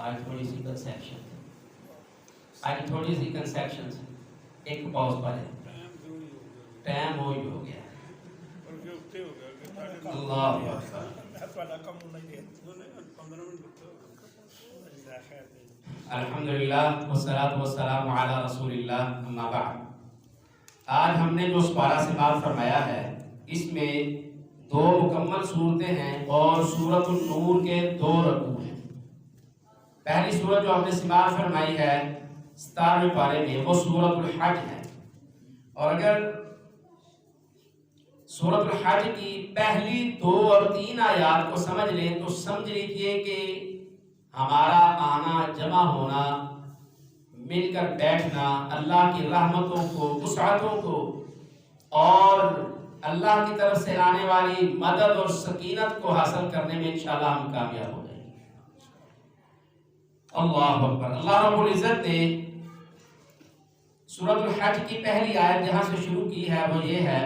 آج تھوڑی سی کنسیپشن ایک پاؤز پڑے ٹائم ہو گیا اللہ الحمدللہ والصلاۃ والسلام علی رسول اللہ اما بعد۔ آج ہم نے جو پارہ سماعت فرمایا ہے اس میں 2 مکمل صورتیں ہیں اور سورۃ النور کے 2 رکوع ہیں۔ پہلی سورت جو ہم نے سماعت فرمائی ہے 17ویں پارے میں وہ سورۃ الحج ہے، اور اگر سورۃ الحج کی پہلی 2 اور 3 آیات کو سمجھ لیں تو سمجھ لیجئے کہ ہمارا آنا جمع ہونا، مل کر بیٹھنا، اللہ کی رحمتوں کو، وسعتوں کو اور اللہ کی طرف سے آنے والی مدد اور سکینت کو حاصل کرنے میں انشاءاللہ ہم کامیاب ہو جائیں گے۔ اللہ اکبر۔ اللہ رب العزت نے سورۃ الحج کی پہلی آیت جہاں سے شروع کی ہے وہ یہ ہے،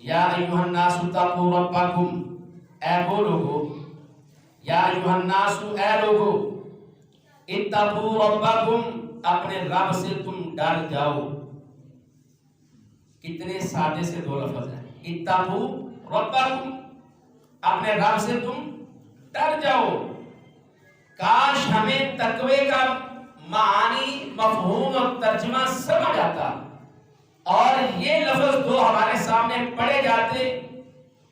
یا ایھا الناس اتقوا ربکم، اے وہ لوگو، یا ایھا الناس، اے لوگو، اتقوا ربکم، اپنے رب سے تم ڈر جاؤ۔ کتنے سادے سے 2 لفظ ہیں، اتقوا ربکم، اپنے رب سے تم ڈر جاؤ۔ کاش ہمیں تقوی کا معانی، مفہوم اور ترجمہ سمجھ آتا اور یہ لفظ 2 ہمارے سامنے پڑے جاتے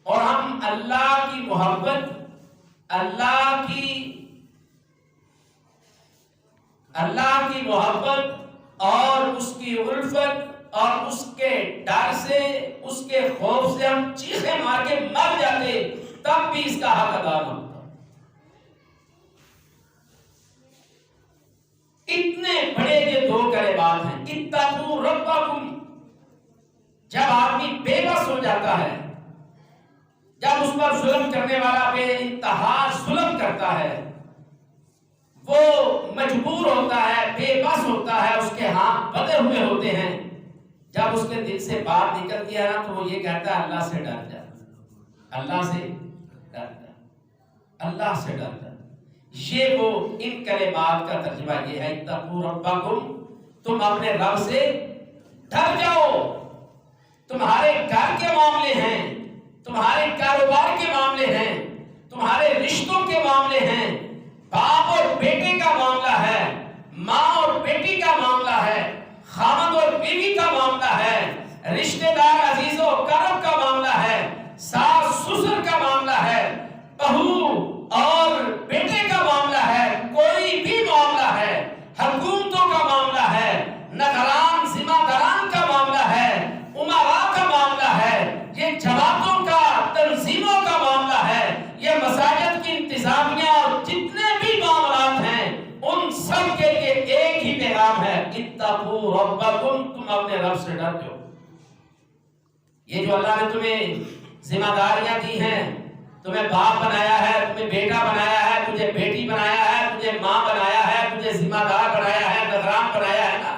اور ہم اللہ کی محبت، اللہ کی محبت اور اس کی الفت اور اس کے ڈر سے، اس کے خوف سے ہم چیخیں مار کے مر جاتے، تب بھی اس کا حق ادا نہ ہوتا۔ اتنے بڑے یہ 2 کلمات ہیں، اتقوا ربکم۔ جب آدمی بے بس ہو جاتا ہے، جب اس پر ظلم کرنے والا بے انتہا ظلم کرتا ہے، وہ مجبور ہوتا ہے، بے بس ہوتا ہے، اس کے ہاتھ بندھے ہوئے ہوتے ہیں، جب اس کے دل سے بات نکلتی ہے نا تو وہ یہ کہتا ہے اللہ سے ڈر جا، اللہ سے ڈر جا، اللہ سے ڈر جا۔ یہ وہ ان کلمات کا ترجمہ یہ ہے، اتقوا ربکم، تم اپنے رب سے ڈر جاؤ۔ تمہارے گھر کے معاملے ہیں، تمہارے کاروبار کے معاملے ہیں، تمہارے رشتوں کے معاملے ہیں، باپ اور بیٹے کا معاملہ ہے، ماں اور بیٹی کا معاملہ ہے، خاوند اور بیوی کا معاملہ ہے، رشتہ دار عزیز و اقارب کا معاملہ ہے، ساس سسر کا معاملہ ہے، بہو اور بیٹے کا معاملہ ہے، کوئی بھی معاملہ ہے، حکومتوں کا معاملہ ہے، نگران ذمہ داران کا معاملہ ہے، امراء کا معاملہ ہے، یہ جماعتوں کا، تنظیموں کا معاملہ ہے، یہ مساجد کی انتظامیہ اور جتنے بھی معاملات ہیں ان سب کے لیے ایک ہی پیغام ہے، اتقوا ربکم، تم اپنے رب سے ڈر جاؤ۔ یہ جو اللہ نے تمہیں ذمہ داریاں دی ہیں، تمہیں باپ بنایا ہے، تمہیں بیٹا بنایا ہے، تجھے بیٹی بنایا ہے، تجھے ماں بنایا ہے، تجھے ذمہ دار بنایا ہے، نگران بنایا ہے نا،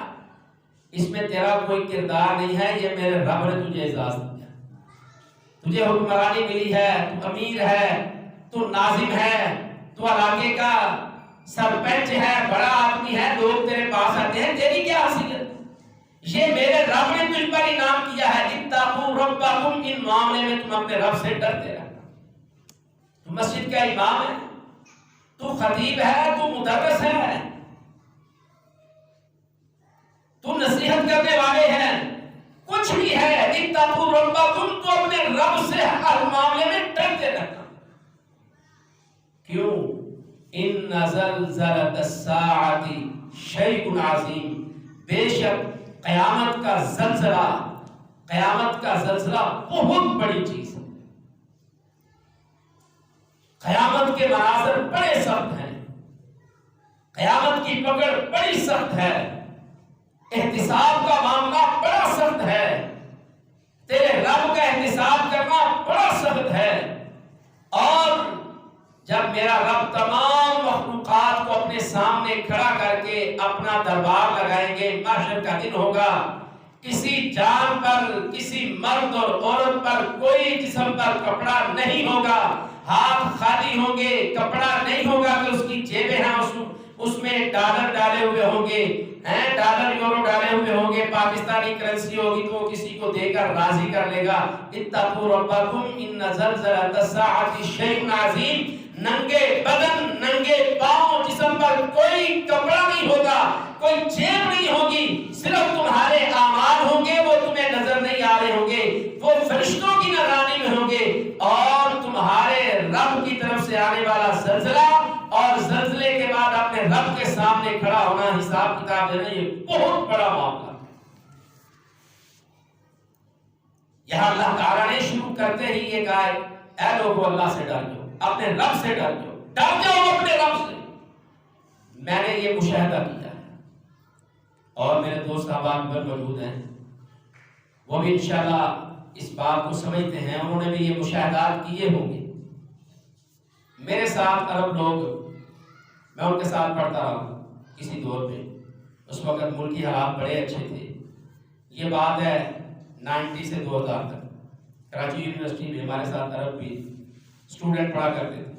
اس میں تیرا کوئی کردار نہیں ہے، یہ میرے رب نے تجھے اعزاز دیا۔ تجھے حکمرانی ملی ہے، تو امیر ہے، تو ناظم ہے، تو علاقے کا سرپنچ ہے، بڑا آدمی ہے، لوگ تیرے پاس آتے ہیں، تیری کیا حیثیت؟ یہ میرے رب نے تجھ پر انعام کیا ہے، اتقوا ربکم، ان معاملے میں تم اپنے رب سے ڈرتے رہنا۔ تو مسجد کا امام ہے، تو خطیب ہے، تو مدرس ہے، تو نصیحت کرنے والے ہیں، کچھ بھی ہے، اتقوا ربکم، تو اپنے رب سے ہر معاملے میں ڈرتے رہنا۔ کیوں؟ ان زلزلۃ الساعۃ شیء عظیم، بے شک قیامت کا زلزلہ بہت بڑی چیز ہے۔ قیامت کے مناظر بڑے سخت ہیں، قیامت کی پکڑ بڑی سخت ہے، احتساب کا معاملہ بڑا سخت ہے، تیرے رب کا احتساب کرنا بڑا سخت ہے۔ اور جب میرا رب تمام مخلوقات کو اپنے سامنے کھڑا کر کے اپنا دربار لگائیں گے، محشر کا دن ہوگا، کسی جان پر، کسی مرد اور عورت پر، کوئی جسم پر کپڑا نہیں ہوگا، ہاتھ خالی ہوں گے، کپڑا نہیں ہوگا کہ اس کی جیبیں ہیں اس میں ڈالر ڈالے ہوئے ہوں گے، ڈالر یورو ڈالے ہوئے ہوں گے، پاکستانی کرنسی ہوگی تو وہ کسی کو دے کر راضی کر لے گا۔ اتقوا ربکم ان زلزلۃ الساعۃ شیء عظیم، ننگے بدن، ننگے پاؤں، جسم پر کوئی کپڑا نہیں ہوگا، کوئی جیب نہیں ہوگی، صرف تمہارے اعمال ہوں گے، وہ تمہیں نظر نہیں آ رہے ہوں گے، وہ فرشتوں کی نگرانی میں ہوں گے، اور تمہارے رب کی طرف سے آنے والا زلزلہ اور زلزلے کے بعد اپنے رب کے سامنے کھڑا ہونا، حساب کتاب دینا، یہ بہت بڑا معاملہ ہے۔ یہاں اللہ تعالیٰ نے شروع کرتے ہی یہ کہا ہے اے لوگو اللہ سے ڈر جاؤ، اپنے رب سے ڈر جاؤ، ڈر جاؤ اپنے رب سے۔ میں نے یہ مشاہدہ کیا ہے اور میرے دوست احباب پر موجود ہیں، وہ بھی انشاءاللہ اس بات کو سمجھتے ہیں، انہوں نے بھی یہ مشاہدات کیے ہوں گے۔ میرے ساتھ عرب لوگ، میں ان کے ساتھ پڑھتا رہا ہوں کسی دور پہ، اس وقت ملکی حالات بڑے اچھے تھے، یہ بات ہے 90 سے 2000 تک۔ کراچی یونیورسٹی میں ہمارے ساتھ عرب بھی اسٹوڈنٹ پڑھا کرتے تھے،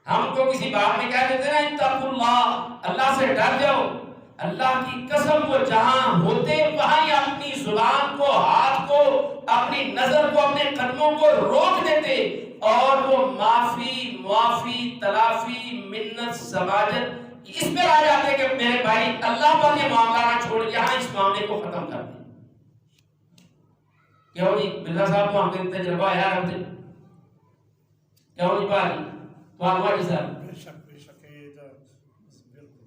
ہم کو کسی بات میں کہہ دیتے نا اتقوا اللہ، اللہ سے ڈر جاؤ، اللہ کی قسم وہ جہاں ہوتے وہاں ہی اپنی زبان کو، ہاتھ کو، اپنی نظر کو، اپنے قدموں کو روک دیتے اور وہ معافی تلافی منت سماجت اس پر آ جاتے کہ میرے بھائی اللہ پر یہ معاملہ نہ چھوڑ، یہاں اس معاملے کو ختم کر دیں۔ کیوں جی مرزا صاحب تو ہم کے تجربہ ہے یار، کیوں نہیں پاجی تو آنوار جی صاحب،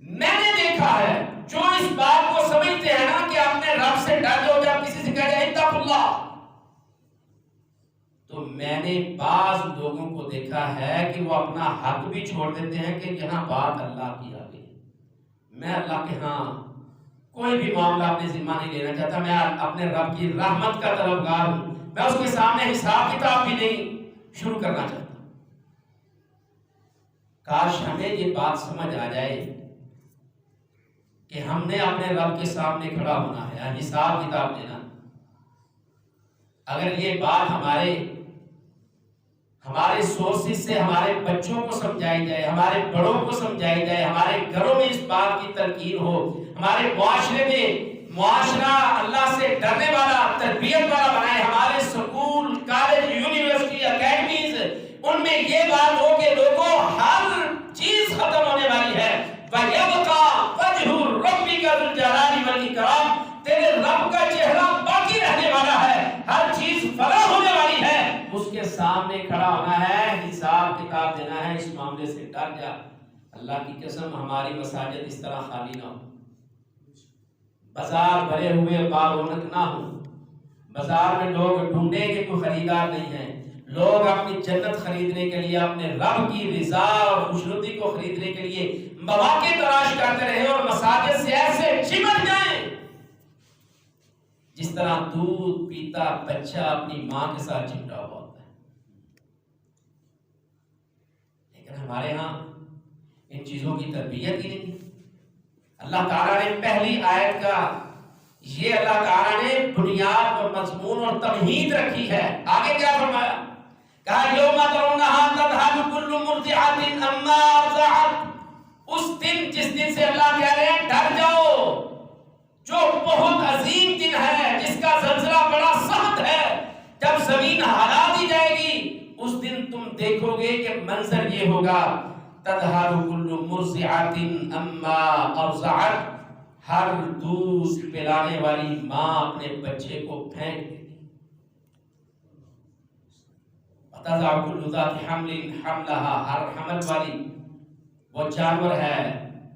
میں نے دیکھا ہے جو اس بات کو سمجھتے ہیں نا کہ اپنے رب سے ڈر جاؤ، جب کسی سے کہا جائے اتقوا اللہ، تو میں نے بعض لوگوں کو دیکھا ہے کہ وہ اپنا حق بھی چھوڑ دیتے ہیں کہ یہاں بات اللہ کی آ گئی، میں اللہ کے ہاں کوئی بھی معاملہ اپنے ذمہ نہیں لینا چاہتا، میں اپنے رب کی رحمت کا طلبگار ہوں، میں اس کے سامنے حساب کتاب بھی نہیں شروع کرنا چاہتا۔ کاش ہمیں یہ بات سمجھ آ جائے کہ ہم نے اپنے رب کے سامنے کھڑا ہونا ہے، حساب کتاب دینا۔ اگر یہ بات ہمارے سورسز سے ہمارے بچوں کو سمجھائی جائے، ہمارے بڑوں کو سمجھائی جائے، ہمارے گھروں میں اس بات کی تلقین ہو، ہمارے معاشرے میں معاشرہ اللہ سے ڈرنے والا، تربیت والا بنائے، ہمارے سکول، کالج، یونیورسٹی، اکیڈمیز، ان میں یہ بات ہو کہ لوگوں ہر چیز ختم ہونے والی ہے، وَيَبْقَى وَجْهُ رَبِّكَ ذُو الْجَلَالِ وَالْإِكْرَامِ، تیرے رب کا چہرہ باقی رہنے والا ہے، ہر چیز فنا ہونے والی ہے، اس کے سامنے کھڑا ہونا ہے، حساب کتاب دینا ہے، اس معاملے سے ڈر جا۔ اللہ کی قسم ہماری مساجد اس طرح خالی نہ ہو، بازار بھرے ہوئے بارونق نہ ہو، بازار میں لوگ ڈھونڈیں کہ کوئی خریدار نہیں ہے، لوگ اپنی جنت خریدنے کے لیے، اپنے رب کی رضا اور خوشنودی کو خریدنے کے لیے مواقع تلاش کرتے رہے اور مساجد سے ایسے چمٹ جائیں جس طرح دودھ پیتا بچہ اپنی ماں کے ساتھ چمٹا ہوا ہوتا ہے۔ لیکن ہمارے ہاں ان چیزوں کی تربیت ہی نہیں۔ اللہ تعالیٰ نے پہلی آیت کا یہ اللہ تعالیٰ نے بنیاد اور مضمون اور تمہید رکھی ہے، آگے کیا فرمایا؟ کہا یوم ترونہا تذہل کل مرضعۃ عما ارضعت، اس دن جس دن سے اللہ کہہ رہے ہیں ڈر جاؤ، جو بہت عظیم دن ہے، جس کا زلزلہ بڑا سخت ہے، جب زمین ہلا دی جائے گی، اس دن تم دیکھو گے کہ منظر یہ ہوگا تذہل کل مرضعۃ عما ارضعت، ہر دودھ پلانے والی ماں اپنے بچے کو پھینک دے گی، تضع کل ذات حمل حملها، ہر حمل والی، وہ جانور ہے،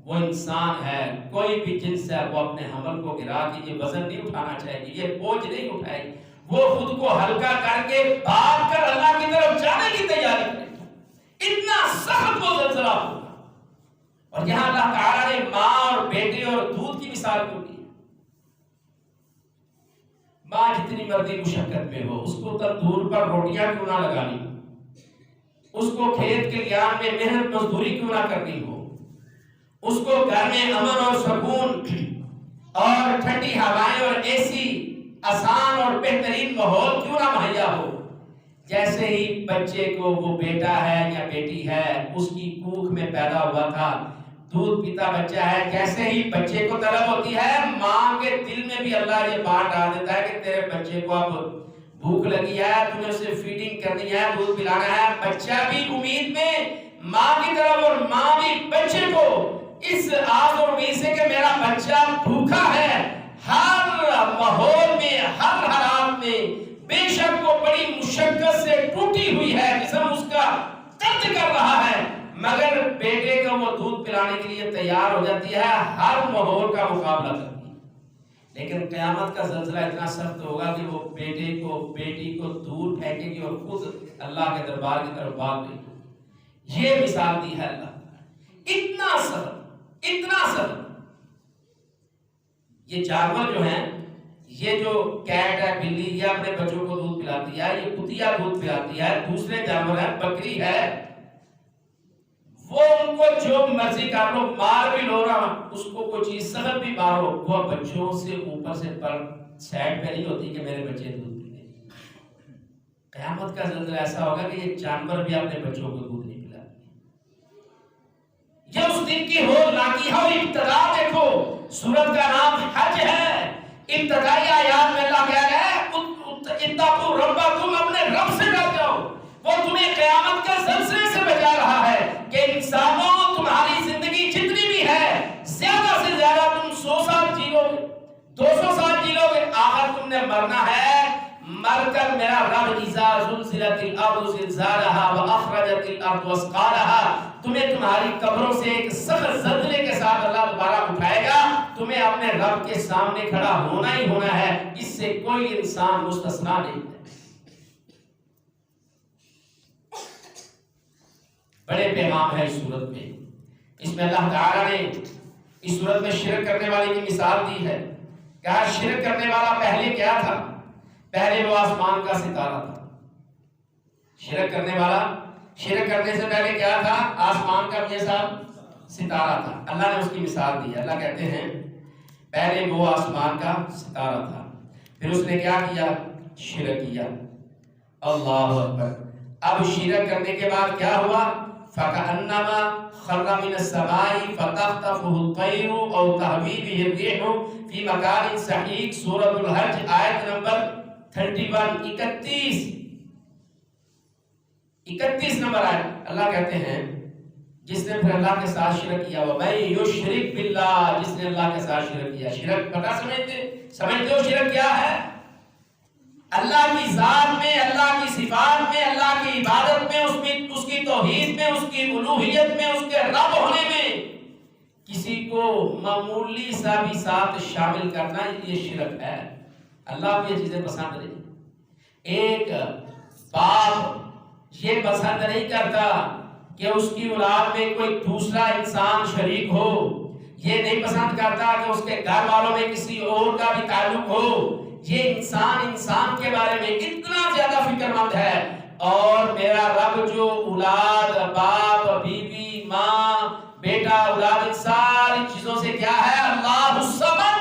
وہ انسان ہے، کوئی بھی جنس ہے، وہ اپنے حمل کو گرا کے یہ وزن نہیں اٹھانا چاہے گی، یہ بوجھ نہیں اٹھائے گی، وہ خود کو ہلکا کر کے بھاگ کر اللہ کی طرف جانے کی تیاری کرے گی، اتنا سخت وہ زلزلہ ہوگا۔ اور یہاں اللہ تعالیٰ نے ماں اور بیٹے اور دودھ کی مثال کیوں دی؟ ماں جتنی مرضی مشقت میں ہو، اس کو تندور پر روٹیاں کیوں نہ لگانی ہو، اس کو کھیت کے لیان میں محنت مزدوری کیوں نہ کرنی ہو، اس کو گھر میں امن اور سکون اور ٹھنڈی ہوائیں اور اے سی آسان اور بہترین ماحول کیوں نہ مہیا ہو، جیسے ہی بچے کو وہ بیٹا ہے یا بیٹی ہے اس کی کوکھ میں پیدا ہوا تھا، دودھ پیتا بچہ ہے، جیسے ہی بچے کو طلب ہوتی ہے ماں کے دل میں بھی اللہ یہ بات ڈال دیتا ہے کہ تیرے بچے کو اب بھوک لگی ہے، تمہیں اسے فیڈنگ کرنی ہے، دودھ پلانا ہے۔ بچہ بھی امید میں ماں کی طرف اور ماں بھی بچے کو اس آس اور امید سے کہ میرا بچہ بھوکا ہے۔ ہر ماحول میں، ہر حالات میں، بے شک وہ بڑی مشقت سے ٹوٹی ہوئی ہے، جسم اس کا درد کر رہا ہے، مگر بیٹے کو وہ دودھ پلانے کے لیے تیار ہو جاتی ہے، ہر ماحول کا مقابلہ کرتی ہے۔ لیکن قیامت کا زلزلہ اتنا سخت ہوگا کہ وہ بیٹے کو بیٹی کو دور پھینکے گی اور خود اللہ کے دربار کی طرف بھاگ گئی۔ یہ مثال دی ہے اللہ، اتنا سخت، اتنا سخت۔ یہ جانور جو ہیں، یہ جو کیٹ ہے، بلی، یہ اپنے بچوں کو دودھ پلاتی ہے، یہ کتیا دودھ پلاتی ہے، دوسرے جانور ہیں، بکری ہے، وہ ان کو جو مرضی کر لو، مار بھی لو رہا، اس کو کوئی چیز سخت بھی مارو، وہ بچوں سے اوپر سے پر سائڈ پہ نہیں ہوتی کہ میرے بچے دودھ پی لیں۔ قیامت کا زلزلہ ایسا ہوگا کہ یہ جانور بھی اپنے بچوں کو دودھ نہیں پلاتے۔ یہ اس دن کی ہو لاگی ہے، اور ابتدا دیکھو، سورت کا نام حج ہے، ابتدائی آیات میں اللہ کہہ رہا ہے اتقوا ربکم، اپنے رب سے ڈر جاؤ، وہ تمہیں قیامت کے زلزلے سے بچا رہا ہے کہ انسانوں تمہاری زندگی جتنی بھی ہے زیادہ سے زیادہ تم 100 سال جیو گے، 200 سال جیو گے، آخر تم نے مرنا ہے، مر کر میرا رب اذا زلزلت الارض زلزالها واخرجت الارض اثقالها، تمہیں تمہاری قبروں سے ایک سخت زلزلے کے ساتھ اللہ دوبارہ اٹھائے گا، تمہیں اپنے رب کے سامنے کھڑا ہونا ہی ہونا ہے، اس سے کوئی انسان مستثنا نہیں ہے۔ بڑے پیغام ہے اس صورت میں، اس میں اللہ تعالیٰ نے اس صورت میں شرک کرنے والے کی مثال دی ہے۔ کہا شرک کرنے والا پہلے کیا تھا؟ پہلے وہ آسمان کا ستارہ تھا۔ شرک کرنے والا، شرک کرنے سے پہلے کیا تھا؟ آسمان کا جیسا ستارہ تھا۔ اللہ نے اس کی مثال دی ہے۔ اللہ کہتے ہیں پہلے وہ آسمان کا ستارہ تھا، پھر اس نے کیا کیا؟ شرک کیا۔ اللہ اکبر۔ اب شرک کرنے کے بعد کیا ہوا؟ فَكَأَنَّمَا خَرَّ مِنَ السَّمَاءِ فَتَخْطَفُهُ الطَّيْرُ أَوْ تَهْوِي بِهِ الرِّيحُ فِي مَكَانٍ سَحِيقٍ، سورۃ الحج آیت نمبر 31 31 نمبر آیت۔ اللہ کہتے ہیں جس نے پھر اللہ کے ساتھ شرک کیا، وَمَن يُشْرِكْ بِاللَّهِ، جس نے اللہ کے ساتھ شرک کیا۔ شرک پتہ سمجھتے ہو شرک کیا ہے؟ اللہ کی ذات میں، اللہ کی صفات میں، اللہ کی عبادت میں، اس کی توحید میں، اس کی الوہیت میں، اس کے رب ہونے میں کسی کو معمولی سا بھی ساتھ شامل کرنا، یہ شرک ہے۔ اللہ کو یہ چیزیں پسند نہیں۔ ایک باپ یہ پسند نہیں کرتا کہ اس کی اولاد میں کوئی دوسرا انسان شریک ہو، یہ نہیں پسند کرتا کہ اس کے گھر والوں میں کسی اور کا بھی تعلق ہو۔ یہ انسان کے بارے میں اتنا زیادہ فکر مند ہے، اور میرا رب جو اولاد، باپ، بیوی، ماں، بیٹا، اولاد، ان ساری چیزوں سے کیا ہے؟ اللہ الصمد،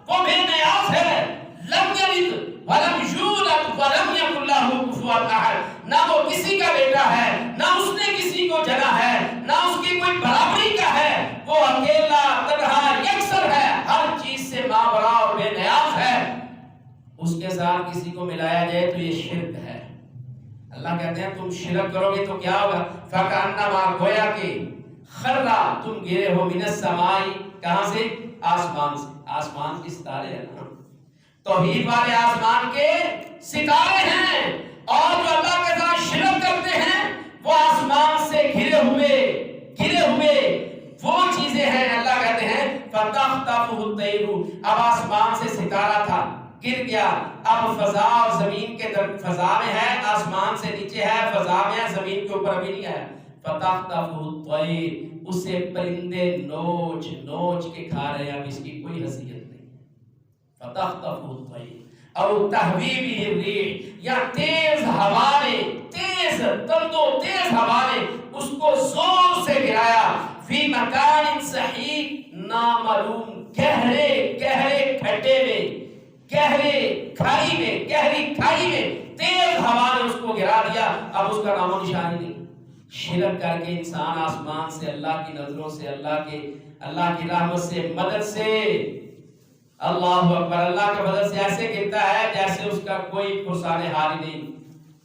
وہ بے نیاز ہے، لم یلد ولم یولد ولم یکن لہ کفوا احد، نہ وہ کسی کا بیٹا ہے، نہ اس نے کسی کو جنا ہے، نہ اس کی کوئی برابری کا ہے، وہ اکیلا تنہا یکسر ہے، ہر چیز سے ماورا اور بے نیاز ہے، اس کے ساتھ کسی کو ملایا جائے تو یہ شرک ہے۔ اللہ کہتے ہیں تم شرک کرو گے تو کیا ہوگا؟ فَكَأَنَّمَا، گویا کہ خرّا، تم گرے ہو، مِنَ السَّمَاءِ، کہاں سے؟ آسمان سے۔ آسمان کے ستارے ہیں نا، توحید والے آسمان کے ستارے ہیں، اور جو اللہ کے ساتھ شرک کرتے ہیں وہ آسمان سے گرے ہوئے وہ چیزیں ہیں۔ اللہ کہتے ہیں فَتَخْطَفُهُ الطَّيْرُ، اب آسمان سے ستارہ تھا، گر گیا، اب فضا اور زمین کے فضا میں ہے، آسمان سے نیچے ہے، فضا میں ہے، زمین کے اوپر ابھی نہیں ہے۔ فَتَخْطَفُهُ الطَّيْرُ، اسے پرندے نوچ نوچ کے کھا رہے ہیں، اب اس کی کوئی حیثیت نہیں۔ فَتَخْطَفُهُ الطَّيْرُ أَوْ تَهْوِي بِهِ الرِّيحُ، یا تیز ہوا نے، تیز تندو تیز ہوا نے اس کو زور سے گرایا، فی مکان سحیق، نامعلوم گہرے کھڈے میں، گہری کھائی میں تیز ہوا نے اس کو گرا دیا، اب اس کا نام و نشان ہی نہیں۔ شرک کر کے انسان آسمان سے اللہ کی نظروں سے اللہ کی رحمت سے مدد سے اللہ اکبر اللہ کے مدد سے ایسے گرتا ہے جیسے اس کا کوئی فرسان حال ہی نہیں۔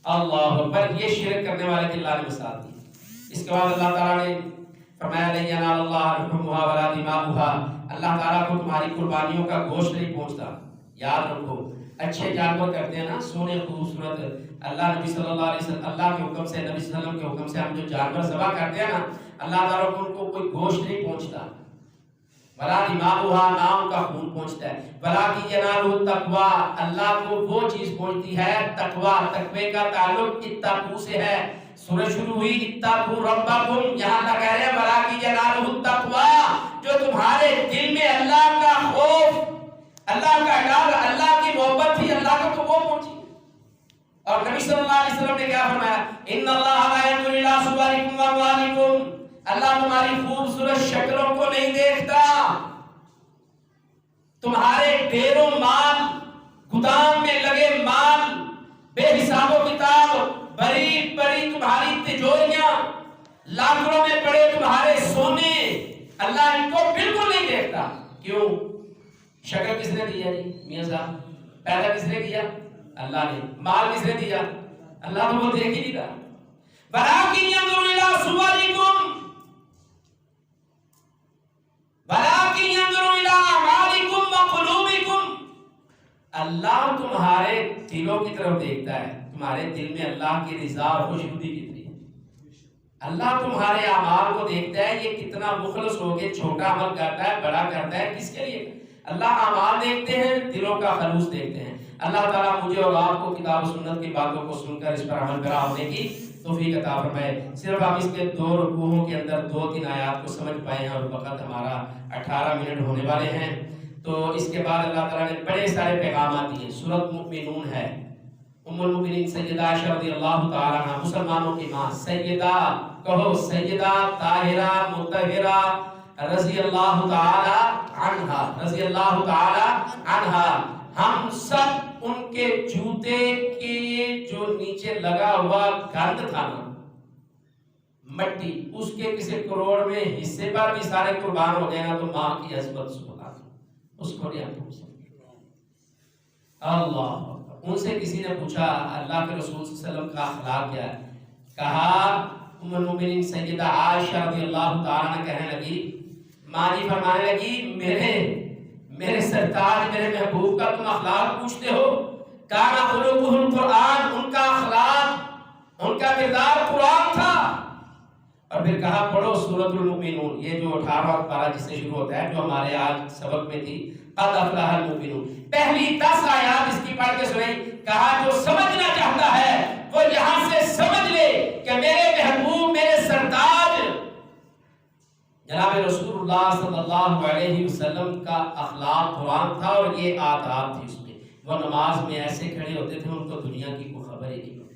اللہ اکبر، یہ شرک کرنے والے کی اللہ نے مثال دی۔ اس کے بعد اللہ تعالیٰ نے فرمایا لن ینال اللہ لحومها ولا دماؤها، اللہ تعالیٰ کو تمہاری قربانیوں کا گوشت نہیں پہنچتا۔ یاد رکھو، اچھے جانور کرتے ہیں نا، سونے خوبصورت، اللہ نبی صلی اللہ علیہ وسلم اللہ کے حکم سے، نبی صلی اللہ علیہ وسلم کے حکم سے ہم جو جانور ذبح کرتے ہیں نا، اللہ تعالیٰ کو ان کو کوئی گوشت نہیں پہنچتا، ولا دماؤها، نہ ان کا خون پہنچتا ہے، ولکن ینالہ التقوی، اللہ کو وہ چیز پہنچتی ہے تقوی، تقوی کا تعلق اتقوا سے ہے۔ سورہ شروع ہوئی اتقوا ربکم، یہاں اللہ کہہ رہے ہیں ولکن ینالہ التقوی، جو تمہارے دل میں اللہ کا خوف، اللہ کا ڈر، اللہ کی محبت تھی، اللہ کو تو وہ پہنچی۔ اور نبی صلی اللہ علیہ وسلم نے کیا فرمایا؟ ان اللہ لا ينظر الى صورکم واموالکم، اللہ تمہاری خوبصورت شکلوں کو نہیں دیکھتا، تمہارے ڈھیروں مال، گودام میں لگے مال، بے حساب و کتاب، بڑی بڑی تمہاری تجوریاں، لاکھوں میں پڑے تمہارے سونے، اللہ ان کو بالکل نہیں دیکھتا۔ کیوں؟ شکل کس نے دیا جی میاں صاحب؟ پیدا کس نے کیا؟ اللہ نے۔ مال کس نے دیا؟ اللہ تو وہ دیکھ ہی نہیں رہا۔ ولکن ینظر الی صورکم ولکن ینظر الی اعمالکم وقلوبکم، اللہ تمہارے دلوں کی طرف دیکھتا ہے، تمہارے دل میں اللہ کی رضا اور خوشنودی کتنی ہے۔ اللہ تمہارے اعمال کو دیکھتا ہے، یہ کتنا مخلص ہو کے چھوٹا عمل کرتا ہے، بڑا کرتا ہے، کس کے لیے؟ اللہ اعمال دیکھتے ہیں، دلوں کا خلوص دیکھتے ہیں۔ اللہ تعالیٰ مجھے اور آپ کو کتاب و سنت کی باتوں کو سن کر اس پر عمل پیرا ہونے کی توفیق عطا فرمائے۔ صرف ہم اس کے 2 رکوعوں کے اندر 2-3 آیات کو سمجھ پائے ہیں، اور وقت ہمارا 18 منٹ ہونے والے ہیں، تو اس کے بعد اللہ تعالیٰ نے بڑے سارے پیغامات دیے۔ سورۃ مؤمنون ہے، ام المؤمنین سیدہ عائشہ رضی اللہ تعالیٰ عنہ، مسلمانوں کی ماں، سیدہ کہو، سیدہ طاہرہ مطہرہ رضی اللہ تعالی عنہا، رضی اللہ تعالی عنہا۔ ہم سب ان کے جوتے کے جو نیچے لگا ہوا گند تھا نا، مٹی، اس کے کسی کروڑ میں حصے پر بھی سارے قربان ہو گئے نا، تو ماں کی عظمت سبحان اللہ، اس کو نہیں ہم پوچھ سکتے۔ اللہ، ان سے کسی نے پوچھا اللہ کے رسول صلی اللہ علیہ وسلم کا اخلاق کیا ہے؟ کہا ام المؤمنین سیدہ عائشہ رضی اللہ تعالیٰ عنہ کہنے لگی، ماں جی فرمانے لگی، میرے سرتاج، میرے محبوب کا تم اخلاق پوچھتے ہو؟ کانا خلقہ القرآن، ان کا اخلاق، ان کا کردار قرآن تھا۔ اور پھر کہا پڑھو سورۃ المؤمنون، یہ جو 18واں پارہ جس سے شروع ہوتا ہے، جو ہمارے آج سبق میں تھی، قد افلح المؤمنون، پہلی 10 آیات اس کی پڑھ کے سنائی۔ کہا جو سمجھنا چاہتا ہے وہ یہاں سے سمجھ لے کہ میرے محبوب، میرے سرتاج جناب رسول اللہ صلی اللہ علیہ وسلم کا اخلاق قرآن تھا، اور یہ عادات تھی اس میں۔ وہ نماز میں ایسے کھڑے ہوتے تھے، ان کو دنیا کی کوئی خبر ہی نہیں ہوتی،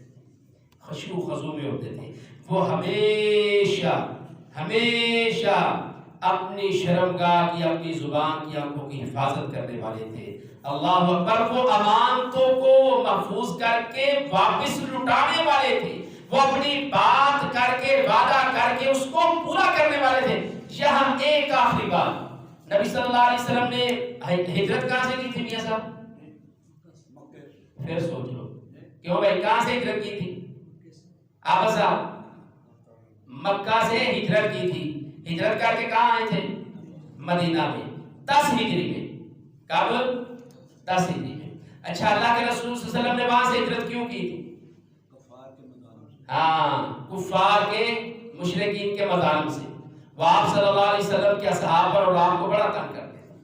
خشوع و خضوع میں ہوتے تھے۔ وہ ہمیشہ اپنی شرمگاہ کی، اپنی زبان کی آنکھوں کی حفاظت کرنے والے تھے۔ اللہ اکبر، وہ امانتوں کو محفوظ کر کے واپس لٹانے والے تھے، وہ اپنی بات کر کے، وعدہ کر کے اس کو پورا کرنے والے تھے۔ یہاں ایک آخری بات، نبی صلی اللہ علیہ وسلم نے ہجرت کہاں سے کی تھی میاں صاحب؟ پھر سوچ لو، کیوں بھائی کہاں سے ہجرت کی تھی؟ آپ صاحب مکہ سے ہجرت کی تھی، ہجرت کر کے کہاں آئے تھے؟ مدینہ میں 10 ہجری میں۔ کب؟ 10 ہجری میں۔ اچھا، اللہ کے رسول صلی اللہ علیہ وسلم نے وہاں سے ہجرت کیوں کی تھی؟ کفار کے مشرکین کے مظالم سے۔ وہ آپ صلی اللہ علیہ وسلم کے اصحاب اور آپ کو بڑا تنگ کرتے تھے۔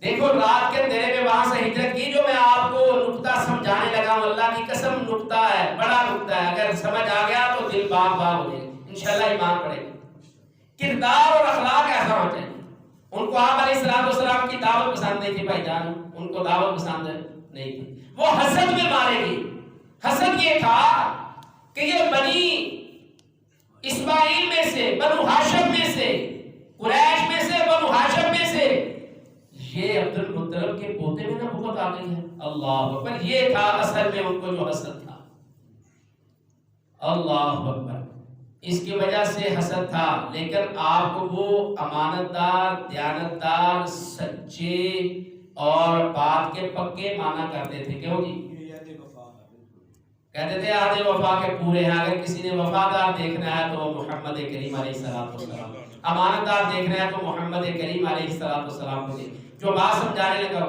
دیکھو رات کے اندھیرے میں وہاں سے ہجرت کی، جو میں آپ کو نقطہ سمجھانے لگا ہوں، اللہ کی قسم نقطہ ہے، بڑا نقطہ ہے، اگر سمجھ آ گیا تو دل باغ باغ ہو جائے گا، انشاءاللہ ایمان پڑے گا۔ کردار اور اخلاق ایسا ہونا چاہیے۔ ان کو آپ علیہ السلام کی دعوت پسند نہیں تھی بھائی جان، ان کو دعوت پسند نہیں تھی، وہ حسد میں مارے گی۔ حسد یہ تھا کہ یہ بنی اسماعیل میں سے، بنو ہاشم میں سے، قریش میں سے، بنو ہاشم میں سے، یہ عبد المطلب کے پوتے میں نبوت آ گئی ہے. اللہ اکبر. یہ تھا اصل میں ان کو جو حسد تھا. اللہ اکبر. اس کی وجہ سے حسد تھا، لیکن آپ کو وہ امانت دار، دیانتدار، سچے اور بات کے پکے مانا کرتے تھے. کیوں جی؟ کہتے تھے عہد وفا کے پورے ہیں. اگر کسی نے وفادار دیکھنا ہے تو محمد کریم علیہ السلام کو، امانت دار دیکھنا ہے تو محمد کریم علیہ السلام کو. جو بات سمجھانے لگا،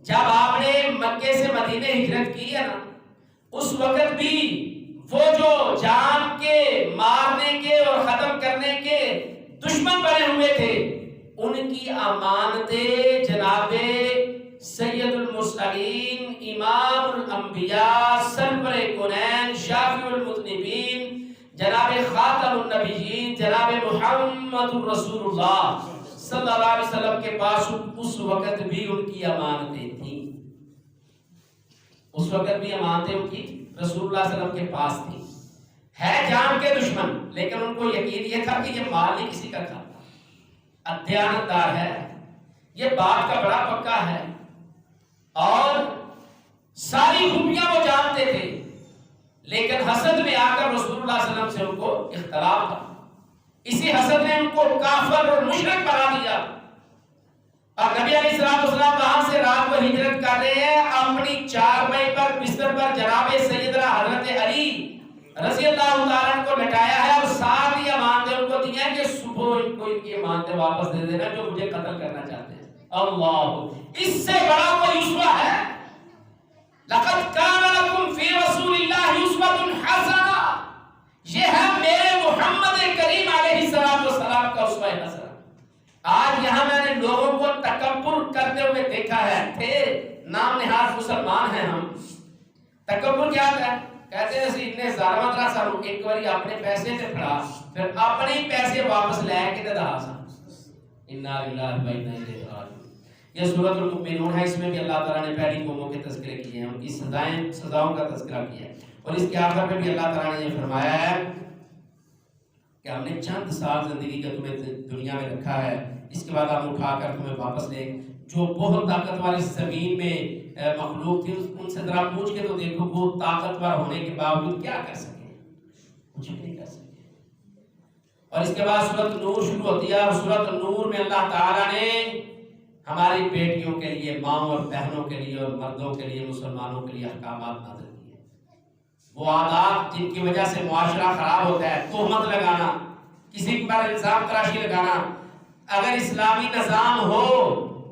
جب آپ نے مکے سے مدینے ہجرت کی ہے نا، اس وقت بھی وہ جو جان کے، مارنے کے اور ختم کرنے کے دشمن بنے ہوئے تھے، ان کی امانتیں جناب سید المرسلین، امام الانبیاء، سرور کونین، شافع المذنبین، جناب خاتم النبیین، جناب محمد رسول اللہ صلی اللہ علیہ وسلم کے پاس اس وقت بھی ان کی امانتیں تھیں. اس وقت بھی امانتیں ان کی رسول اللہ صلی اللہ علیہ وسلم کے پاس تھیں. ہے جان کے دشمن، لیکن ان کو یقین یہ تھا کہ یہ مال نہیں کسی کا کھاتا، دیانتدار ہے، یہ بات کا بڑا پکا ہے، اور ساری خوبیاں وہ جانتے تھے. لیکن حسد میں آ کر رسول اللہ صلی اللہ علیہ وسلم سے ان کو اختلاف تھا. اسی حسد نے ان کو کافر اور مشرک بنا دیا. اور نبی علیہ السلام وہاں سے رات کو ہجرت کر رہے ہیں، اپنی چارپائی پر، بستر پر جناب سیدنا حضرت علی رضی اللہ تعالیٰ عنہ کو لٹایا ہے، اور ساری امانتیں ان کو دی ہیں کہ صبح ان کو ان کی امانتیں واپس دے دینا جو مجھے قتل کرنا چاہتے ہیں. اللہ، اس سے بڑا کوئی اسوہ ہے؟ لقد کان لکم فی رسول اللہ اسوۃ حسنہ، یہ ہے میرے محمد کریم علیہ السلام کا اسوہ حسنہ. آج یہاں میں نے لوگوں کو تکبر کرتے ہوئے دیکھا ہے. تھے نام نہاد مسلمان ہیں ہم. تکبر کیا ہے؟ کہتے ہیں اتنے ظالمہ طرح ساروں ایک باری اپنے پیسے سے پڑھا، پھر اپنے ہی پیسے واپس لے کے ددا سا. انا للہ و انا الیہ راجعون. یہ سورۃ المؤمنون ہے. اس میں بھی اللہ تعالیٰ نے پہلی قوموں کے تذکرے کیے ہیں، ان کی سزاؤں کا تذکرہ کیا ہے. اور اس کے آخر میں بھی اللہ تعالیٰ نے یہ فرمایا ہے کہ ہم نے چند سال زندگی کا تمہیں دنیا میں رکھا ہے، اس کے بعد ہم اٹھا کر تمہیں واپس لیں. جو بہت طاقتور اس زمین میں مخلوق تھی، ان سے ذرا پوچھ کے تو دیکھو وہ طاقتور ہونے کے باوجود کیا کر سکے؟ کچھ بھی نہیں کر سکے. اور اس کے بعد سورۃ نور شروع ہوتی ہے، اور سورۃ نور میں اللہ تعالیٰ نے ہماری بیٹیوں کے لیے، ماں اور بہنوں کے لیے اور مردوں کے لیے، مسلمانوں کے لیے احکامات نازل کیے. وہ عادات جن کی وجہ سے معاشرہ خراب ہوتا ہے، تہمت لگانا، کسی پر الزام تراشی لگانا. اگر اسلامی نظام ہو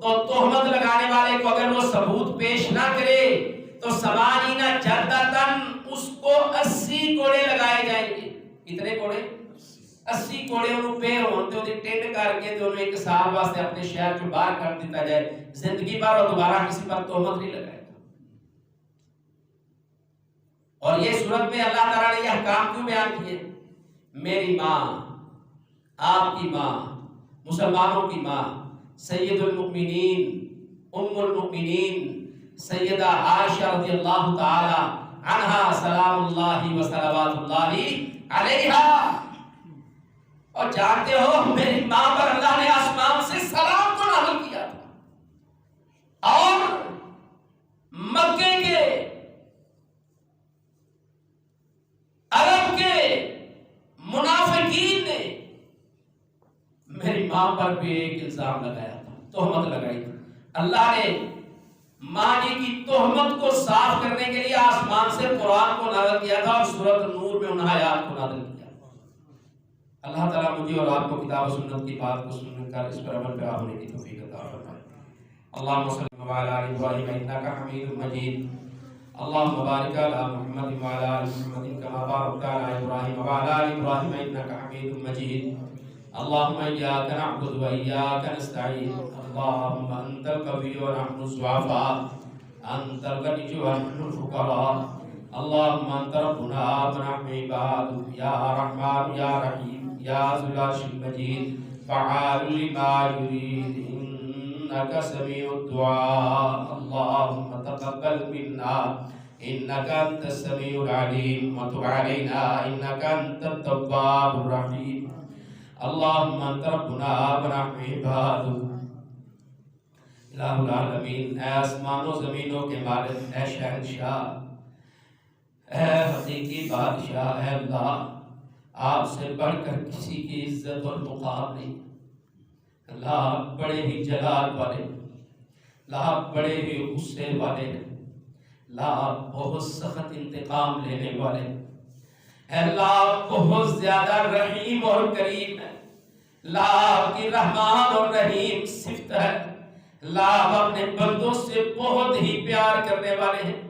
تو تہمت لگانے والے کو اگر وہ ثبوت پیش نہ کرے تو سمانین جلدتن، اس کو 80 کوڑے لگائے جائیں گے. کتنے کوڑے؟ 80 کوڑے انہوں پہ ہوتے ہوتے ٹینڈ کر کے تو انہیں 1 سال واسطے اپنے شہر جو باہر کر دیتا جائے، زندگی پر اور دوبارہ کسی پر تہمت نہیں لگائے. اور یہ صورت میں اللہ تعالیٰ نے یہ احکام کیوں بیان کیے؟ میری ماں، آپ کی ماں، مسلمانوں کی ماں، سید المؤمنین، ام المؤمنین سیدہ عائشہ رضی اللہ تعالی عنہا سلام اللہ و صلوات اللہ علیہا. اور جانتے ہو میری ماں پر اللہ نے آسمان سے سلام کو نازل کیا تھا، اور مکے کے، عرب کے منافقین نے میری ماں پر بھی ایک الزام لگایا تھا، تہمت لگائی تھی. اللہ نے ماں جی کی تہمت کو صاف کرنے کے لیے آسمان سے قرآن کو نازل کیا تھا، اور سورۃ نور میں ان آیات کو نازل کیا. اللہ تعالیٰ مجھے اور آپ کو کتاب و سنت کی بات کو سن کر اس پر عمل پیرا ہونے کی توفیق عطا فرمائے. اللہم صلی علی ابراہیم انک حمید مجید. اللہم بارک علی محمد وعلی آل محمد کما بارکت علی ابراہیم وعلی آل ابراہیم انک حمید مجید. اللہم ایاک نعبد و ایاک نستعین. اللہم انت القوی و نحن الضعفاء، انت الغنی و نحن الفقراء. اللہم انت ربنا ونحن عبادک، یا رحمان یا رحیم یا ذو العرش المجید، فعال لما یرید، انک سمیع الدعاء. اللہم تقبل منا انک انت السمیع العلیم وتب علینا انک انت التواب الرحیم. اللہم انت ربنا ونحن عبادک، الہ العالمین، اے آسمان و زمینوں کے مالک، اے شہنشاہ، اے حقیقی بادشاہ، اے اللہ، آپ سے بڑھ کر کسی کی عزت اور مقام نہیں۔ اللہ آپ بڑے ہی جلال والے، اللہ آپ بڑے ہی غصے والے ہیں، اللہ آپ بہت سخت انتقام لینے والے ہیں، اے اللہ آپ بہت زیادہ رحیم اور کریم ہے، اللہ آپ کی رحمان اور رحیم صفت ہے، اللہ آپ اپنے بندوں سے بہت ہی پیار کرنے والے ہیں،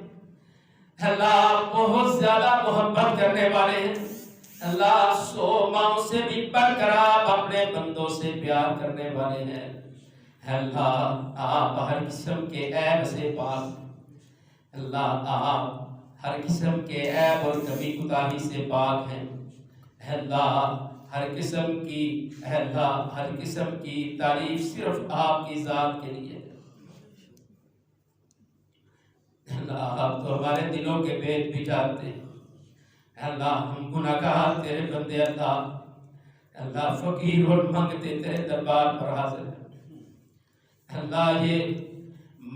اللہ آپ بہت زیادہ محبت کرنے والے ہیں، اللہ 100 ماؤں سے بھی بڑھ کر آپ اپنے بندوں سے پیار کرنے والے ہیں، اللہ آپ ہر قسم کے عیب سے پاک، اللہ آپ ہر قسم کے عیب اور کمی کوتاہی سے پاک ہیں، اللہ ہر قسم کی تعریف صرف آپ کی ذات کے لیے، اللہ آپ تو ہمارے دلوں کے بید بھی جانتے ہیں، اللہ ہم گناہگار تیرے بندے، اللہ فقیر اور منگتے تیرے دربار پر حاضر ہیں، اللہ یہ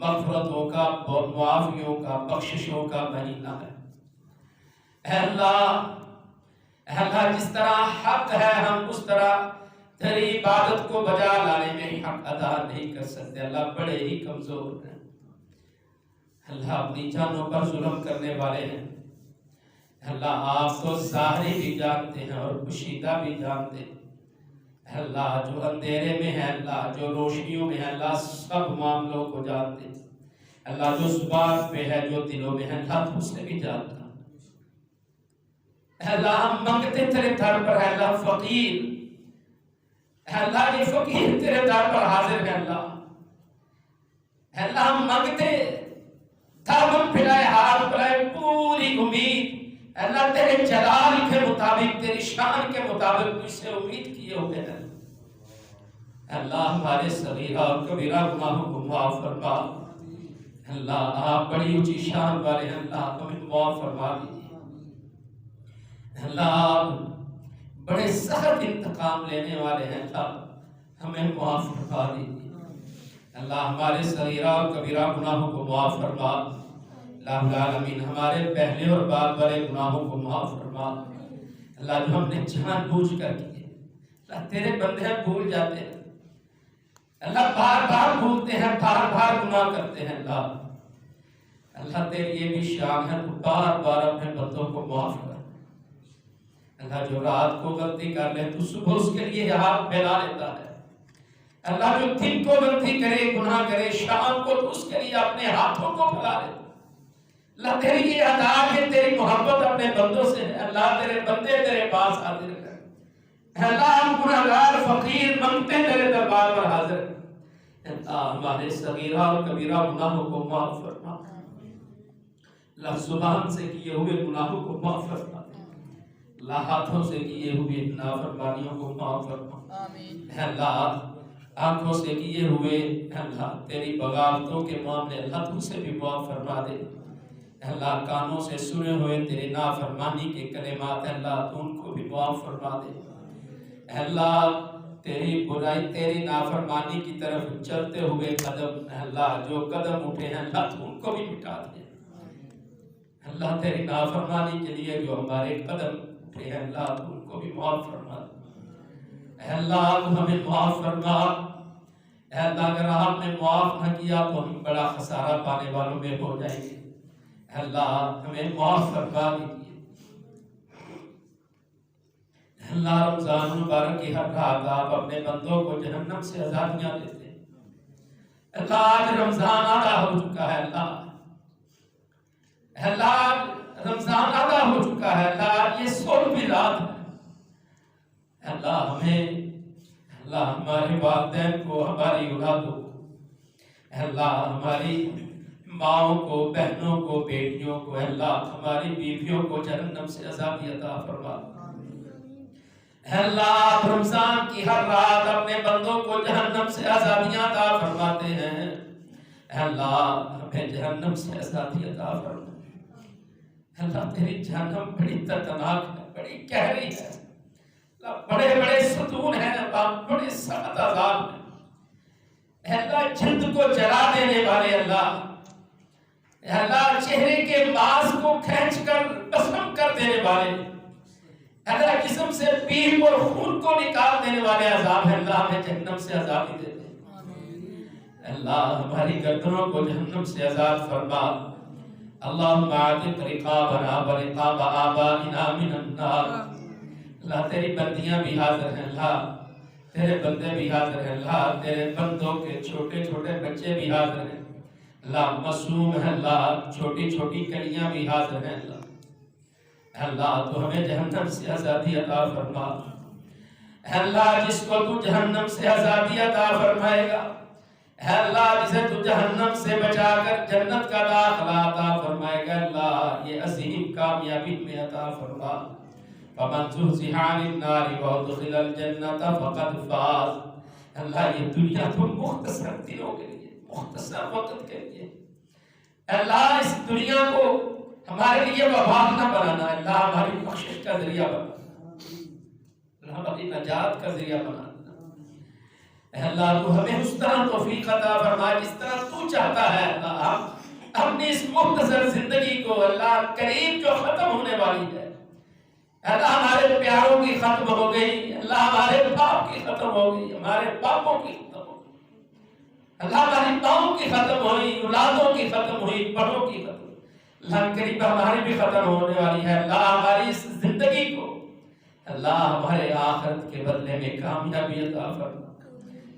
مغفرتوں کا، معافیوں کا، بخششوں کا مہینہ ہے، اے اللہ جس طرح حق ہے ہم اس طرح تیری عبادت کو بجا لانے میں حق ادا نہیں کر سکتے، اللہ بڑے ہی کمزور ہیں، اللہ اپنی جانوں پر ظلم کرنے والے ہیں، اللہ آپ تو ظاہری بھی جانتے ہیں اور پوشیدہ بھی جانتے ہیں، اللہ جو اندھیرے میں ہے، اللہ جو روشنیوں میں ہے، اللہ سب معاملوں کو جانتے ہیں، اللہ جو زبان پہ ہے، جو دلوں میں ہے، اللہ تو اسے بھی جانتا، اللہ ہم منگتے تیرے در پر ہے، اللہ فقیر، اللہ یہ فقیر تیرے در پر حاضر ہے، اللہ ہم منگتے دامن پھیلائے، ہاتھ پھیلائے، پوری امید اللہ تیرے جلال کے مطابق، تیری شان کے مطابق تجھ سے امید کیے ہوئے ہیں، اللہ ہمارے صغیرہ اور کبیرہ گناہوں کو معاف فرما، اللہ آپ بڑی اونچی شان والے ہیں، اللہ ہمیں معاف فرما دیجیے، اللہ آپ بڑے سخت انتقام لینے والے ہیں، اللہ ہمیں معاف فرما دیجیے، اللہ ہمارے صغیرہ اور کبیرہ گناہوں کو معاف فرما، اللہ العالمین ہمارے پہلے اور بعد والے گناہوں کو معاف فرما، اللہ جو ہم نے جان بوجھ کر کیے، اللہ تیرے بندے ہیں بھول جاتے ہیں، اللہ بار بار بھولتے ہیں، بار بار گناہ کرتے ہیں، اللہ تیری یہ بھی شان ہے، تو بار بار اپنے بندوں کو معاف کر، اللہ جو رات کو غلطی کر لے تو صبح اس کے لیے ہاتھ پھیلا لیتا ہے، اللہ جو دن کو غلطی کرے، گناہ کرے، شام کو تو اس کے لیے اپنے ہاتھوں کو پھیلا لیتا ہے، اللہ تیری یہ عطا ہے، تیری محبت اپنے بندوں سے ہے، اللہ تیرے بندے تیرے پاس حاضر ہیں، اللہ ہم گناہگار فقیر منگتے تیرے دربار پر حاضر ہیں، اللہ ہمارے صغیرہ اور کبیرہ گناہوں کو معاف فرما، اللہ زبان سے کیے ہوئے گناہوں کو معاف فرما، اللہ ہاتھوں سے کیے ہوئے نافرمانیوں کو معاف فرما، اللہ آنکھوں سے کیے ہوئے اللہ تیری بغاوتوں کے معاملے اللہ تم سے بھی معاف فرما دے، اللہ کانوں سے سنے ہوئے تیری نافرمانی کے کلمات اللہ ان کو بھی معاف فرما دے، اللہ تیری برائی، تیری نافرمانی کی طرف چلتے ہوئے قدم اللہ جو قدم اٹھے ہیں اللہ تو ان کو بھی مٹا دے، اللہ تیری نافرمانی کے لیے جو ہمارے قدم اٹھے ہیں اللہ تو ان کو بھی معاف فرما دے، اللہ تو ہمیں معاف فرما، اللہ اگر آپ نے معاف نہ کیا تو ہم بڑا خسارہ پانے والوں میں ہو جائیں گے، اللہ ہمیں معاف فرما دیجیے، اللہ رمضان مبارک کی ہر رات آپ اپنے بندوں کو جہنم سے آزادیاں دیتے ہیں، اللہ آج رمضان آدھا ہو چکا ہے، اللہ رمضان آدھا ہو چکا ہے، اللہ یہ 16ویں رات ہے، اللہ ہمیں اللہ ہمارے والدین کو، ہماری اولادوں کو، اللہ ہماری ماؤں کو، بہنوں کو، بیٹیوں کو، اللہ ہماری بیویوں کو جہنم سے آزادی عطا فرما، اللہ رمضان کی ہر رات اپنے بندوں کو جہنم سے آزادیاں عطا فرماتے ہیں، اللہ ہمیں جہنم سے آزادی عطا فرما، اللہ تیری جہنم بڑی دردناک ہے، بڑی گہری ہے، بڑے بڑے ستون ہیں، بڑے سخت عذاب ہیں، اللہ جلد کو جلا دینے والے اللہ، اے اللہ چہرے کے باز کو کھینچ کر قسم کر دینے والے، اے اللہ جسم سے پیپ اور خون کو نکال دینے والے عذاب ہے اللہ، ہمیں جہنم سے آزادی دے دے اے اللہ، ہماری گردنوں کو جہنم سے آزاد فرما۔ اللہم اعتق رقابنا ورقاب آبائنا من النار۔ اللہ تیری بندیاں بھی حاضر ہیں اللہ، تیرے بندے بھی حاضر ہیں اللہ، تیرے بندوں کے چھوٹے چھوٹے بچے بھی حاضر ہیں اللہ، معصوم ہے اللہ، چھوٹی چھوٹی کلیاں بھی حاضر ہیں اللہ۔ اے اللہ تو ہمیں جہنم سے آزادی عطا فرما۔ اے اللہ جس کو تو جہنم سے آزادی عطا فرمائے گا، اے اللہ جسے تو جہنم سے بچا کر جنت کا داخلہ عطا فرمائے گا، اللہ یہ عظیم کامیابی میں عطا فرما۔ فمن زحزح عن النار وادخل الجنة فقد فاز۔ اللہ یہ دنیا تو مختصر دنوں کے لیے، مختصر وقت کے لیے، اللہ اس دنیا کو ہمارے لیے وبال نہ بنانا، اللہ ہماری بخشش کا ذریعہ بنانا، اللہ ہماری نجات کا ذریعہ بنانا۔ اے اللہ تو ہمیں اس طرح توفیق عطا فرما جس طرح تو چاہتا ہے اللہ، ہم اپنی اس مختصر زندگی کو اللہ قریب جو ختم ہونے والی ہے، اللہ ہمارے پیاروں کی ختم ہو گئی، اللہ ہمارے باپ کی ختم ہو گئی، ہمارے باپوں کی ختم ہو گئی، اللہ ہماری ماؤں کی ختم ہوئی، اولادوں کی ختم ہوئی، بڑوں کی ختم ہوئی، اللہ قریب ہماری بھی ختم ہونے والی ہے۔ اللہ ہماری اس زندگی کو اللہ ہمارے آخرت کے بدلے میں کامیابی عطا فرما۔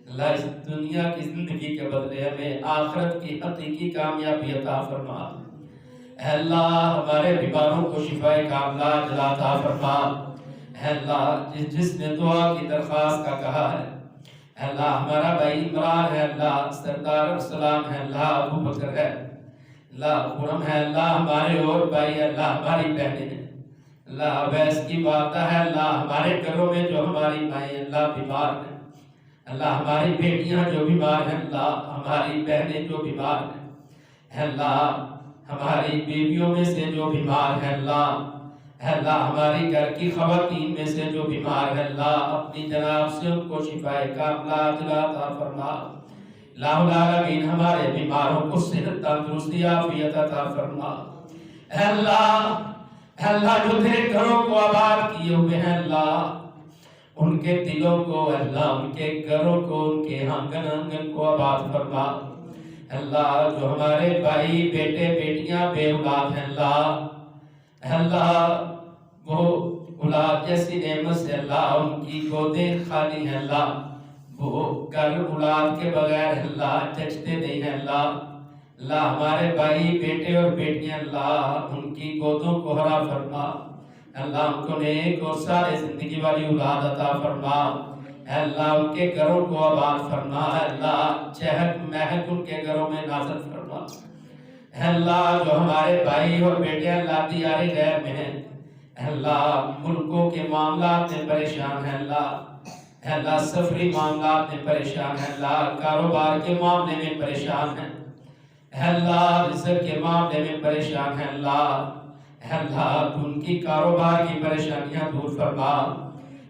اللہ اس دنیا کی زندگی کے بدلے ہمیں آخرت کی حقیقی کامیابی عطا فرما۔ اے اللہ ہمارے بیماروں کو شفاء کاملہ عطا فرما۔ اے اللہ جس نے دعا کی درخواست کا کہا ہے، اے اللہ ہمارا بھائی عمران ہے اللہ، سردار ارسلان ہے اللہ، ابو بکر ہے اللہ، خرم ہے اللہ، ہمارے اور بھائی اللہ، ہماری بہنیں ہیں اللہ، اویس کی والدہ ہے اللہ، ہمارے گھروں میں جو ہماری مائیں اللہ بیمار ہیں اللہ، ہماری بیٹیاں جو بیمار ہیں اللہ، ہماری بہنیں جو بیمار ہیں اے اللہ، ہماری بیویوں میں سے جو بیمار ہے اللہ، اے اللہ ہماری گھر کی خواتین میں سے جو بیمار ہے اللہ، اپنی جناب سے ان کو شفاء کاملہ عطا فرما۔ الہ العالمین ہمارے بیماروں کو صحت تندرستی عافیت عطا فرما۔ اے اللہ جو تیرے گھروں کو آباد کیے ہوئے ہیں اللہ، ان کے دلوں کو اللہ، ان کے گھروں کو، ان کے آنگن آنگن کو آباد فرما۔ اللہ جو ہمارے بھائی بیٹے بیٹیاں بے اولاد ہیں اللہ وہ اولاد جیسی نعمت سے اللہ ان کی گودیں خالی ہیں اللہ، وہ گھر اولاد کے بغیر اللہ جچتے نہیں ہیں اللہ ہمارے بھائی بیٹے اور بیٹیاں اللہ ان کی گودوں کو ہرا فرما، اللہ ان کو نیک اور سارے زندگی والی اولاد عطا فرما، اے اللہ ان کے گھروں کو آباد فرما، اے اللہ چہک مہک ان کے گھروں میں نازل فرما، اے اللہ جو ہمارے بھائی اور بیٹے اللہ دیار غیر میں ہیں، اے اللہ ملکوں کے معاملات میں پریشان ہیں اللہ، اے اللہ سفری معاملات میں پریشان ہیں اللہ، کاروبار کے معاملے میں پریشان ہیں اے اللہ، رزق کے معاملے میں پریشان ہیں اللہ، اے اللہ ان کی کاروبار کی پریشانیاں دور فرما۔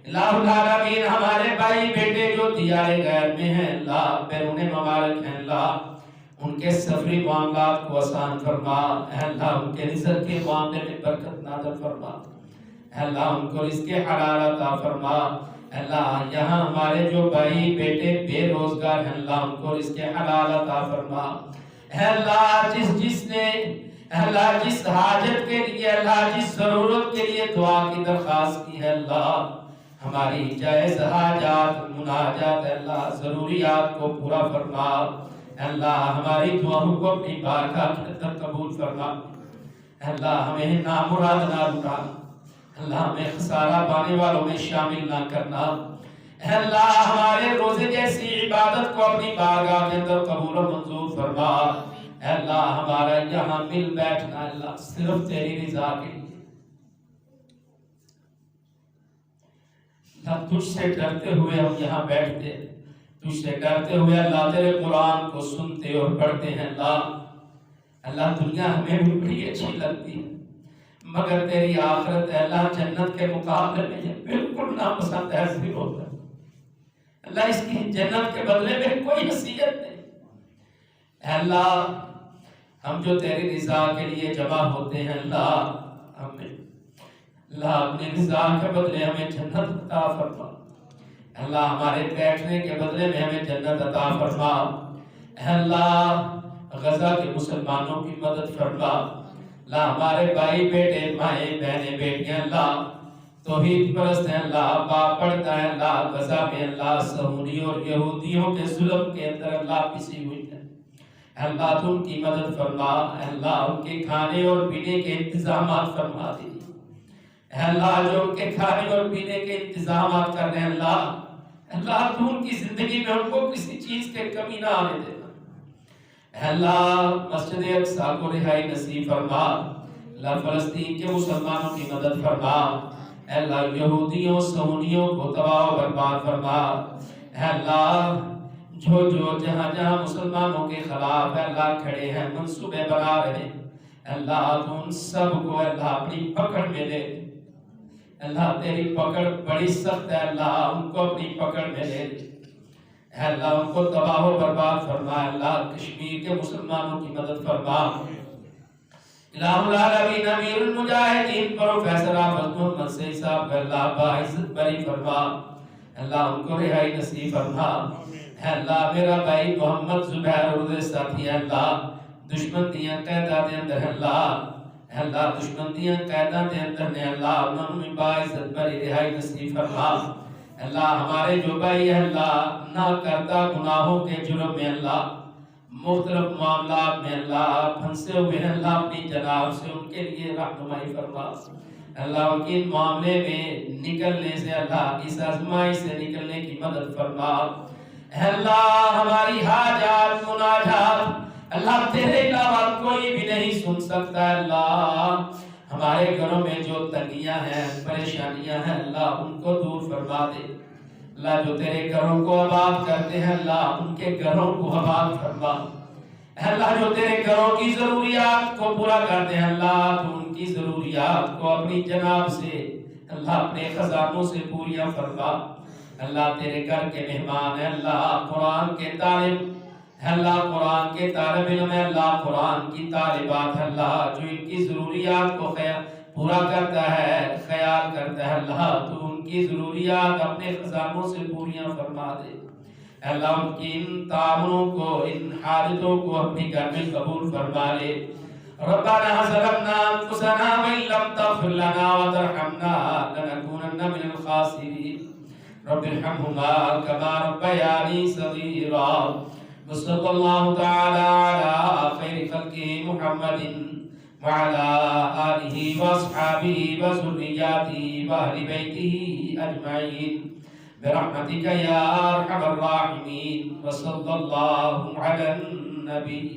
الہ العالمین ہمارے بھائی بیٹے جو دیار غیر میں ہیں اللہ، بیرون ممالک ہیں اللہ، ان کے سفری معاملات کو آسان فرما، اے اللہ ان کے رزق کے معاملے میں برکت نازل فرما، اے اللہ ان کو رزق حلال عطا فرما، اے اللہ یہاں ہمارے جو بھائی بیٹے بے روزگار ہیں اللہ ان کو رزق حلال عطا فرما، اے اللہ جس نے اے اللہ جس حاجت کے لیے اللہ جس ضرورت کے لیے دعا کی درخواست کی ہے اللہ، ہماری جائز حاجات مناجات اللہ ضروریات کو پورا فرما، اللہ ہماری دعاؤں کو اپنی بارگاہ کے اندر قبول فرما، اللہ ہمیں نامراد نہ رکھنا، اللہ ہمیں خسارہ پانے والوں میں شامل نہ کرنا، اللہ ہمارے روزے جیسی عبادت کو اپنی بارگاہ کے اندر قبول و منظور فرما، اللہ ہمارا یہاں مل بیٹھنا اللہ صرف تیری رضا کے لیے، اللہ تجھ سے ڈرتے ہوئے ہم یہاں بیٹھتے، تجھ سے ڈرتے ہوئے اللہ تیرے قرآن کو سنتے اور پڑھتے ہیں اللہ دنیا ہمیں بھی بڑی اچھی لگتی ہے مگر تیری آخرت ہے اللہ جنت کے مقابلے میں یہ بالکل ناپسند حیثیت ہوتا ہے اللہ، اس کی جنت کے بدلے میں کوئی حیثیت نہیں اے اللہ ہم جو تیری رضا کے لیے جمع ہوتے ہیں اللہ ہمیں اللہ اپنی رضا کے بدلے ہمیں جنت عطا فرما. اللہ ہمارے بیٹھنے کے بدلے میں ہمیں جنت عطا فرما. اے اللہ غزہ کے مسلمانوں کی مدد فرما. اللہ ہمارے بھائی بیٹے مائیں بہنیں بیٹیاں اللہ توحید پرست ہیں اللہ باپ پڑھتا ہے اللہ غزہ میں اللہ سہونیوں اور یہودیوں کے ظلم کے اندر اللہ پسی ہوئی ہے. اللہ تو ان کی مدد فرما. اللہ ان کے کھانے اور پینے کے انتظامات فرما دیجیے. اللہ جو ان کے کھانے اور پینے کے انتظامات کر رہے ہیں اللہ تو ان کی زندگی میں ان کو کسی چیز کے کمی نہ آنے دینا. اللہ مسجد اقصی کو رہائی نصیب فرما. اللہ فلسطین کے مسلمانوں کی مدد فرما. اللہ یہودیوں سہونیوں کو تباہ و برباد فرما. اللہ جو جہاں جہاں مسلمانوں کے خلاف اللہ کھڑے ہیں منصوبے بنا رہے ہیں اللہ تو ان سب کو اللہ اپنی پکڑ میں لے. اللہ تیری پکڑ بڑی سخت ہے اللہ ان کو اپنی پکڑ میں لے. اللہ ان کو تباہ و برباد فرما. اللہ کشمیر کے مسلمانوں کی مدد فرما. الہ العالمین امیر المجاہدین پروفیسر حافظ محمد سعید صاحب کا اللہ باعزت بری فرما. اللہ ان کو رہائی نصیب فرما. اللہ میرا بھائی محمد زبیر اور ساتھی اللہ دشمن دیاں قیدہ دے اندر اللہ دشمن دیاں قیدہ دے اندر نے اللہ انہوں نے باعزت بری رہائی نصیب فرما. اللہ ہمارے جو بھائی اللہ نہ کردہ گناہوں کے جرم میں اللہ مختلف معاملات میں اللہ پھنسے ہوئے ہیں اللہ اپنی جناب سے ان کے لیے رہنمائی فرما. اللہ ان کے معاملے میں نکلنے سے اللہ اس آزمائی سے نکلنے کی مدد فرما. اللہ ہماری حاجات مناجات اللہ تیرے علاوہ کوئی بھی نہیں سن سکتا. اللہ ہمارے گھروں میں جو تنگیاں ہیں پریشانیاں ہیں اللہ ان کو دور فرما دے. اللہ جو تیرے گھروں کو آباد کرتے ہیں اللہ ان کے گھروں کو آباد فرما. اللہ جو تیرے گھروں کی ضروریات کو پورا کرتے ہیں اللہ تو ان کی ضروریات کو اپنی جناب سے اللہ اپنے خزانوں سے پوریاں فرما. اللہ تیرے گھر کے مہمان ہیں اللہ قرآن کے طالب اللہ قرآن کے طالب علم ہے اللہ قرآن کی طالبات اللہ جو ان کی ضروریات کو پورا کرتا ہے خیال کرتا ہے اللہ تو ان کی ضروریات اپنے خزانوں سے پوریاں فرما دے. اللہ ان کی ان تعاونوں کو ان حاجتوں کو اپنی گھر میں قبول فرما لے. ربنا ظلمنا انفسنا وان لم تغفر لنا وترحمنا لنكونن من الخاسرين. رب ارحمهما كما ربياني صغيرا. وصلى الله تعالى على خير خلقه محمد وعلى آله وأصحابه وذرياته وأهل بيته أجمعين برحمتك يا أرحم الراحمين. وصلى الله على النبي